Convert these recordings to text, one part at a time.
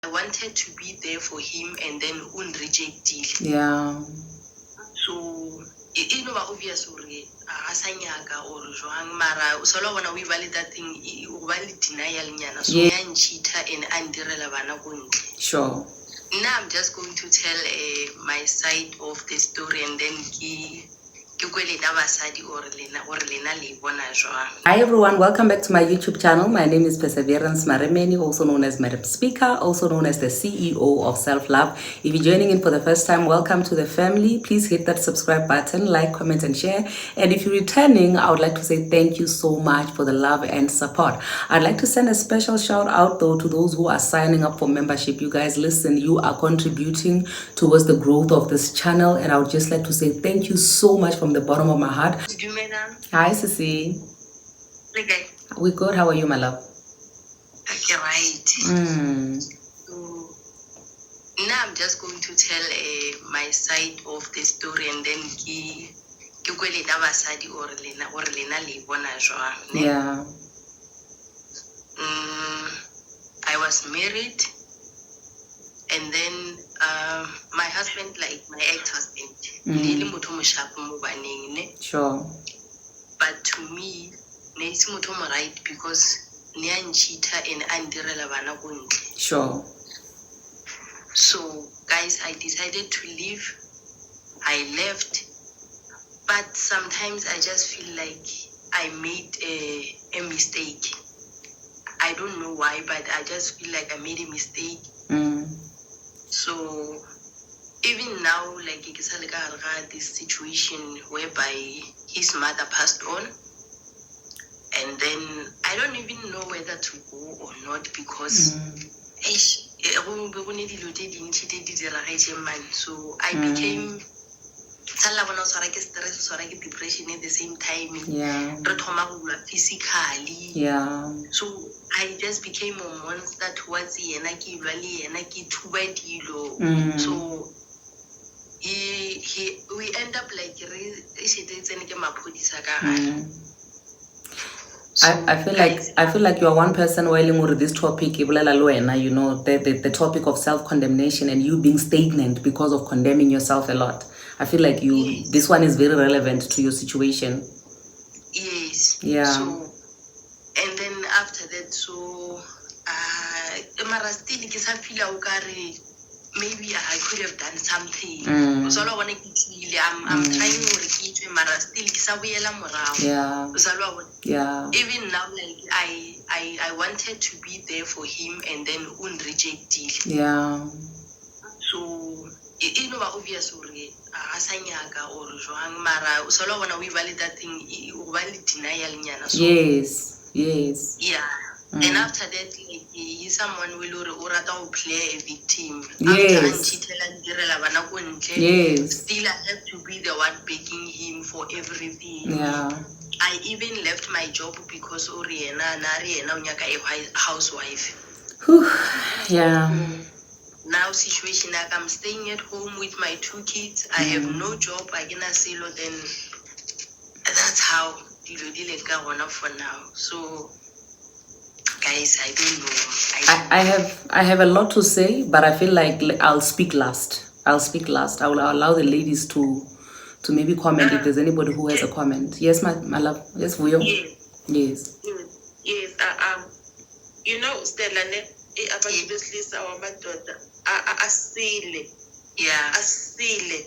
wanted to be there for him and then unrejected. Yeah. So you know obvious or asanyaka or joang mara solo bona we valid that thing o valid denial nyana so ya nchita and andirela bana gontle. Sure. Now I'm just going to tell my side of the story and then Hi everyone, welcome back to my YouTube channel. My name is Perseverance Maremeni, also known as Madam Speaker, also known as the CEO of Self-Love. If you're joining in for the first time, welcome to the family. Please hit that subscribe button, like, comment and share. And if you're returning, I would like to say thank you so much for the love and support. I'd like to send a special shout out though to those who are signing up for membership. You guys, listen, you are contributing towards the growth of this channel, and I would just like to say thank you so much from the bottom of my heart. Hi, Sissy. Okay. We good. How are you, my love? Okay, right. So now I'm just going to tell my side of the story and then yeah. I was married, and then my husband, like my ex-husband, sure. But to me, right, because sure. So guys, I decided to leave. I left, but sometimes I just feel like I made a mistake. I don't know why, but I just feel like I made a mistake. So even now, like this situation whereby his mother passed on, and then I don't even know whether to go or not because so I became depression at the same time. Yeah. Physically. Yeah. So I just became a monster towards the so we end up like I feel like you are one person whiling with this topic, you know, the topic of self-condemnation and you being stagnant because of condemning yourself a lot. I feel like this one is very relevant to your situation. Yes. Yeah. So, and then after that, so maybe I could have done something. So I want to I'm trying to yeah. Even now, like I wanted to be there for him and then unrejected. Yeah. So you know obvious or asanyaka or joang mara solo when we valid that thing valid denial nyana. Yes. Yes. Yeah. And after that, like, he's someone will play a victim. Yes. Yes. Still, I have to be the one begging him for everything. Yeah. I even left my job because Oriena a housewife. Whew. Yeah. Now situation like I'm staying at home with my 2 kids. I have no job. I can silo. Then that's how for now. So. Guys, I don't know. I have a lot to say, but I feel like I'll speak last. I will allow the ladies to maybe comment if there's anybody who has a comment. Yes, my love. Yes, Vuyo. Yes. Yes. You know, Stella, our daughter, asile. Yeah. Asile.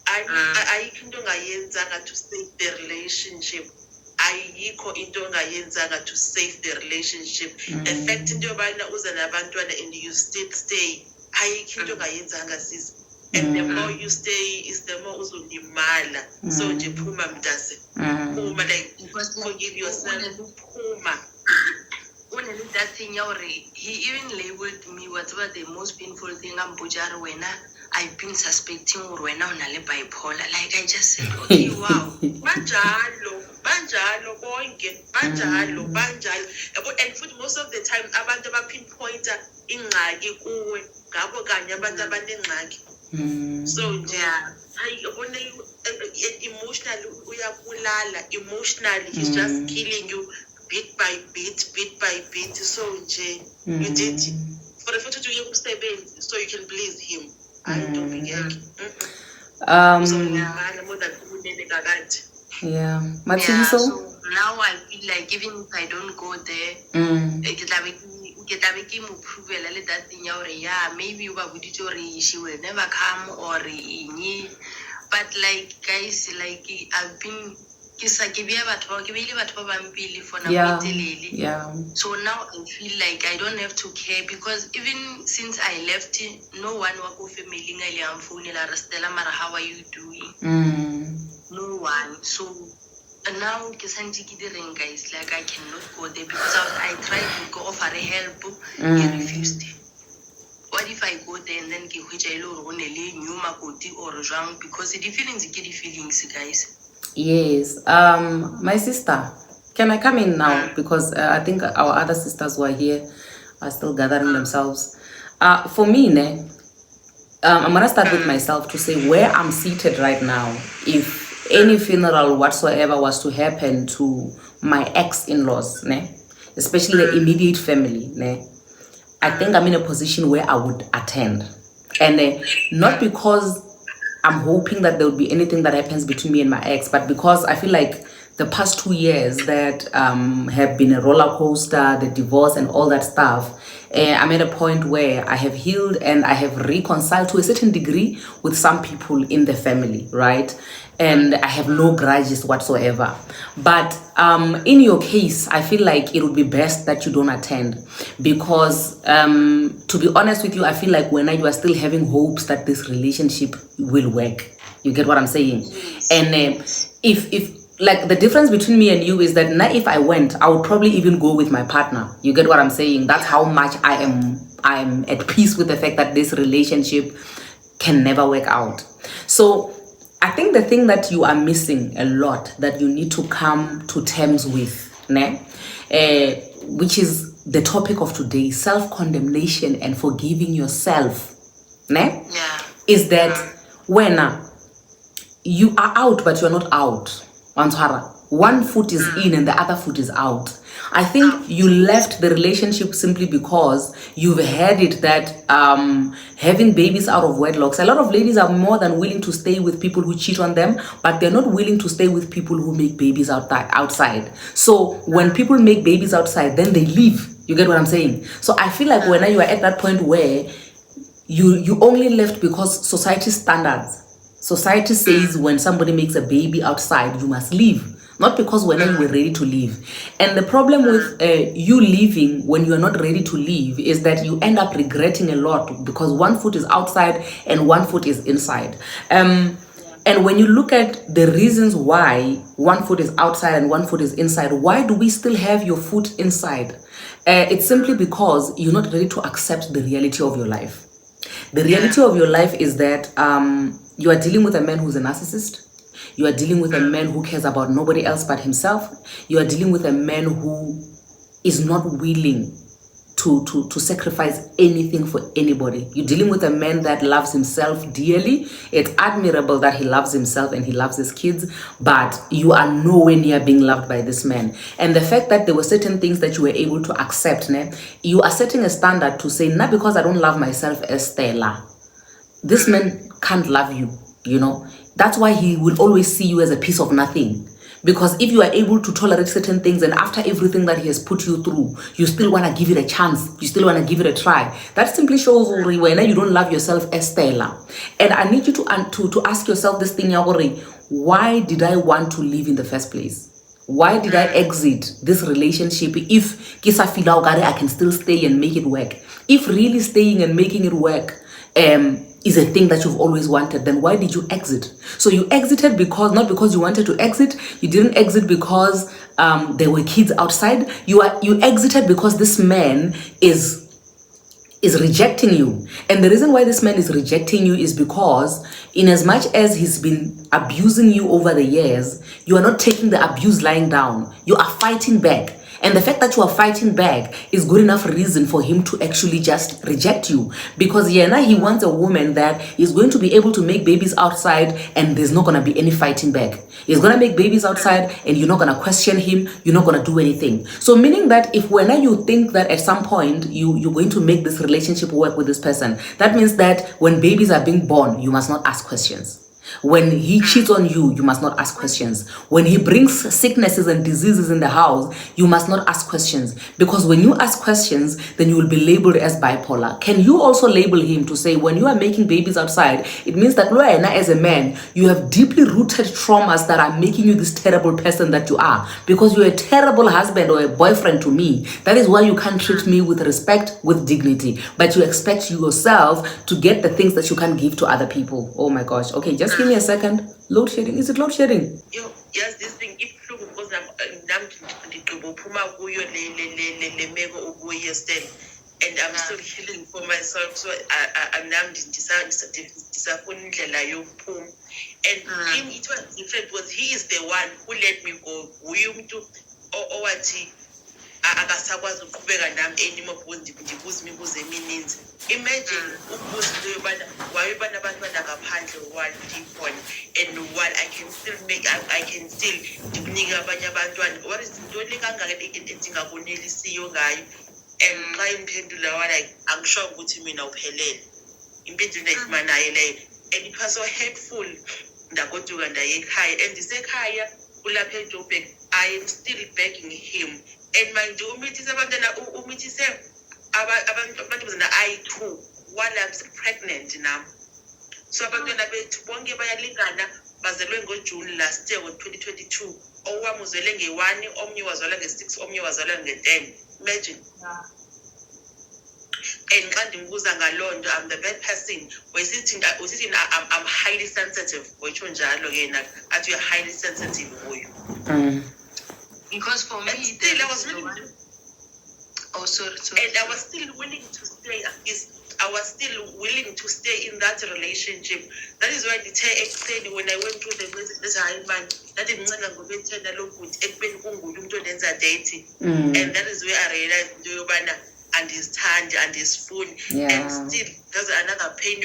I can't to save the relationship. Ayikho into ongayenzanga to save the relationship. The fact into yobana uza nabantwana and you still stay, ayikho into ongayenzanga sis. And the more you stay is the more uzolimala. So nje phuma mntase. Phuma, like forgive yourself. Phuma. That thing he even labeled me whatever the most painful thing I'm bujari when I've been suspecting when I'm bipolar. Like I just said, okay, wow. Banjalo bonke banjalo and futhi most of the time abantu abapinpointa ingxaki kuwe ngabo kanye abantu abanengxaki. So yeah, emotionally uyabulala, emotionally he's just killing you bit by bit. So nje you did for the futhi uye kusebenzi so you can please him. I don't think more than unene kakade. Yeah. Yeah, Matiso? so now I feel like even if I don't go there, ke tla be ke mo provela le that thing ya hore yeah, maybe you ba boditse hore she will never come or eng. But like guys, like I've been ke beile batho ba bang pele for nako e telele. Yeah. So now I feel like I don't have to care because even since I left, no one wa ko family nga ile am phone la Stella mara how are you doing? No one. So now ke santse ke direng guys, like I cannot go there because I tried to go offer a help, he refused. What if I go there and then ke hwetša ile hore go ne le new makoti or jwang, because the feelings ke di feelings guys. Yes. My sister, can I come in now? Because I think our other sisters who are here are still gathering themselves. For me, I'm gonna start with myself to say where I'm seated right now. If any funeral whatsoever was to happen to my ex-in-laws, especially the immediate family, I think I'm in a position where I would attend. And not because I'm hoping that there would be anything that happens between me and my ex, but because I feel like the past 2 years that have been a roller coaster, the divorce and all that stuff, I'm at a point where I have healed and I have reconciled to a certain degree with some people in the family, right? And I have no grudges whatsoever. But in your case, I feel like it would be best that you don't attend because to be honest with you, I feel like when you are still having hopes that this relationship will work. You get what I'm saying? And if like the difference between me and you is that now if I went, I would probably even go with my partner. You get what I'm saying? That's how much I'm at peace with the fact that this relationship can never work out. So I think the thing that you are missing a lot that you need to come to terms with, which is the topic of today, self-condemnation and forgiving yourself, is that when you are out but you're not out. One foot is in and the other foot is out. I think you left the relationship simply because you've had it that having babies out of wedlocks, a lot of ladies are more than willing to stay with people who cheat on them, but they're not willing to stay with people who make babies outside. So when people make babies outside, then they leave. You get what I'm saying? So I feel like when you are at that point where you only left because society standards. Society says when somebody makes a baby outside, you must leave. Not because when you were ready to leave. And the problem with you leaving when you are not ready to leave is that you end up regretting a lot because one foot is outside and one foot is inside. And when you look at the reasons why one foot is outside and one foot is inside, why do we still have your foot inside? It's simply because you're not ready to accept the reality of your life. The reality of your life is that you are dealing with a man who's a narcissist. You are dealing with a man who cares about nobody else but himself. You are dealing with a man who is not willing to sacrifice anything for anybody. You're dealing with a man that loves himself dearly. It's admirable that he loves himself and he loves his kids, but you are nowhere near being loved by this man. And the fact that there were certain things that you were able to accept, you are setting a standard to say, not because I don't love myself as Stella, this man can't love you, That's why he will always see you as a piece of nothing. Because if you are able to tolerate certain things and after everything that he has put you through, you still want to give it a chance, you still want to give it a try, that simply shows when you don't love yourself as Stella. And I need you to ask yourself this thing, why did I want to live in the first place? Why did I exit this relationship if kisa feel I can still stay and make it work? If really staying and making it work is a thing that you've always wanted, then why did you exit? So you exited not because you wanted to exit. You didn't exit because there were kids outside. You exited because this man is rejecting you. And the reason why this man is rejecting you is because in as much as he's been abusing you over the years, you are not taking the abuse lying down. You are fighting back. And the fact that you are fighting back is good enough reason for him to actually just reject you. Because now he wants a woman that is going to be able to make babies outside and there's not going to be any fighting back. He's going to make babies outside and you're not going to question him. You're not going to do anything. So meaning that if when you think that at some point you're going to make this relationship work with this person, that means that when babies are being born, you must not ask questions. When he cheats on you, you must not ask questions. When he brings sicknesses and diseases in the house, you must not ask questions. Because when you ask questions, then you will be labeled as bipolar. Can you also label him to say, when you are making babies outside, it means that Loena, as a man, you have deeply rooted traumas that are making you this terrible person that you are. Because you're a terrible husband or a boyfriend to me. That is why you can't treat me with respect, with dignity. But you expect yourself to get the things that you can't give to other people. Oh my gosh. Okay, just give me a second. Load shedding. Is it load shedding? Yes, this thing if because and I'm still healing for myself, so I'm now disappointed. And him, it was different because he is the one who let me go. Akasakwazi ukuqhubeka nami anymore because ndibuza emininzi. Imagine ukubuza into yobana wayebana abantwana ngaphandle one deep and one I can still ndikunike abanye abantwana. What is intoni kangaka endingakonelisiyo ngayo? And xa imphendula like angisho ukuthi mina uphelele. Impendulo endayifumanayo leyo and it was so hurtful. Ndagoduka ndaye ekhaya and ndisekhaya kulapha eJoburg I am still begging him. And mind you, umithise abantu I2 while I'm pregnant now. So abantwana bethu bonke bayalingana bazelwe ngoJune last year ngo-2022. Owami uzwele nge-1, omnye wazalwa nge-6, omnye wazalwa nge-10. Imagine. And xa ndimbuza ngaloo nto I'm the bad person. Usithi I'm highly sensitive. Wetsho njalo yena athi you're highly sensitive kuyo. Because for me, still I was willing. Sorry. And I was still willing to stay. I was still willing to stay in that relationship. That is why the explained when I went through the message that I man that is and that is where I realized and his hand and his phone and still there's another pain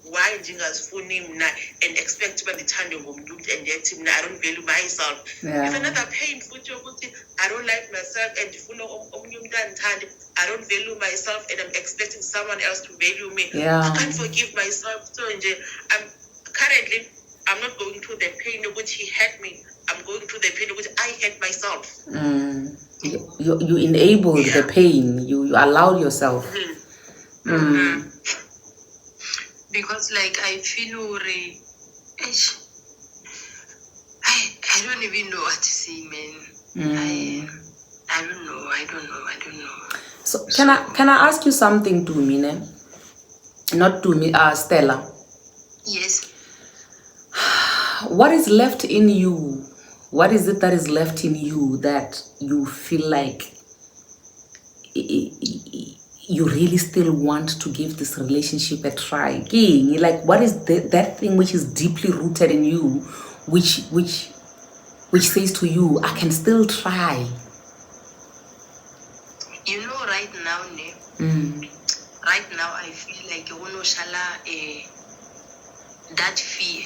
why ndingazifuni mna and expect uba ndithandwe ngomuntu and yet mna I don't value myself. It's another pain futhi yokuthi I don't like myself and ndifuna omunye umuntu andithande. I don't value myself and I'm expecting someone else to value me. I can't forgive myself. So I'm not going through the pain which he hurt me. I'm going through the pain which I hurt myself. You enabled the pain. You allowed yourself. Because like I feel I don't even know what to say, man. I don't know. So can I ask you something, Dumine? Not Dumi, Stella. Yes. What is left in you? What is it that is left in you that you feel like you really still want to give this relationship a try? Like, what is that thing which is deeply rooted in you, which says to you, I can still try? You know, right now, right now I feel like that fear.